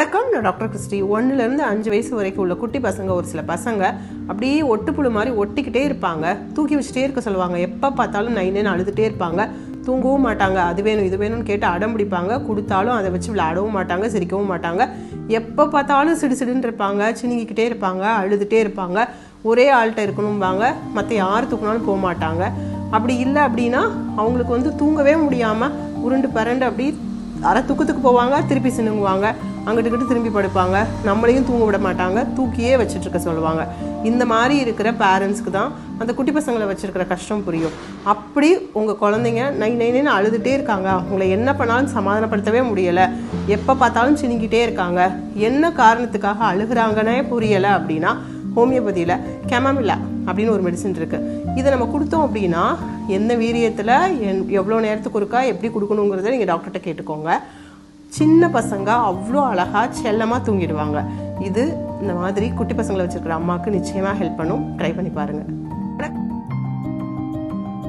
வணக்கம், நான் doctor Christie. 1லேருந்து 5 வயசு வரைக்கும் உள்ள குட்டி பசங்க, ஒரு சில பசங்க அப்படியே ஒட்டுப்புழு மாதிரி ஒட்டிக்கிட்டே இருப்பாங்க. தூக்கி வச்சுட்டே இருக்க சொல்லுவாங்க. எப்போ பார்த்தாலும் நைனேன்னு அழுதுகிட்டே இருப்பாங்க. தூங்கவும் மாட்டாங்க. அது வேணும் இது வேணும்னு கேட்டு அடம் பிடிப்பாங்க. கொடுத்தாலும் அதை வச்சு விளையாடவும் மாட்டாங்க, சிரிக்கவும் மாட்டாங்க. எப்போ பார்த்தாலும் சிடுசிடுன்னு இருப்பாங்க, சினிங்கிக்கிட்டே இருப்பாங்க, அழுதுகிட்டே இருப்பாங்க. ஒரே ஆள்கிட்ட இருக்கணும்பாங்க, மற்ற யார் தூக்கினாலும் போக மாட்டாங்க. அப்படி இல்லை அப்படின்னா அவங்களுக்கு தூங்கவே முடியாமல் உருண்டு பரண்டு அப்படி அரை தூக்கத்துக்கு போவாங்க, திருப்பி சினுங்குவாங்க, அங்கிட்டுக்கிட்டு திரும்பி படுப்பாங்க. நம்மளையும் தூங்க விட மாட்டாங்க, தூக்கியே வச்சுட்ருக்க சொல்லுவாங்க. இந்த மாதிரி இருக்கிற பேரண்ட்ஸ்க்கு தான் அந்த குட்டி பசங்களை வச்சுருக்கிற கஷ்டம் புரியும். அப்படி உங்கள் குழந்தைங்க நைன்னு அழுதுகிட்டே இருக்காங்க, அவங்கள என்ன பண்ணாலும் சமாதானப்படுத்தவே முடியலை, எப்போ பார்த்தாலும் சினிக்கிட்டே இருக்காங்க, என்ன காரணத்துக்காக அழுகிறாங்கன்னே புரியலை அப்படின்னா ஹோமியோபதியில் கெமமில்லா அப்படின்னு ஒரு மெடிசன் இருக்குது. இதை நம்ம கொடுத்தோம் அப்படின்னா எந்த வீரியத்தில் எவ்வளோ நேரத்துக்கு ஒருக்கா எப்படி கொடுக்கணுங்கிறத நீங்கள் டாக்டர்கிட்ட கேட்டுக்கோங்க. சின்ன பசங்க அவ்வளோ அழகாக செல்லமாக தூங்கிடுவாங்க. இது இந்த மாதிரி குட்டி பசங்களை வச்சுருக்கிற அம்மாவுக்கு நிச்சயமாக ஹெல்ப் பண்ணும். ட்ரை பண்ணி பாருங்கள்.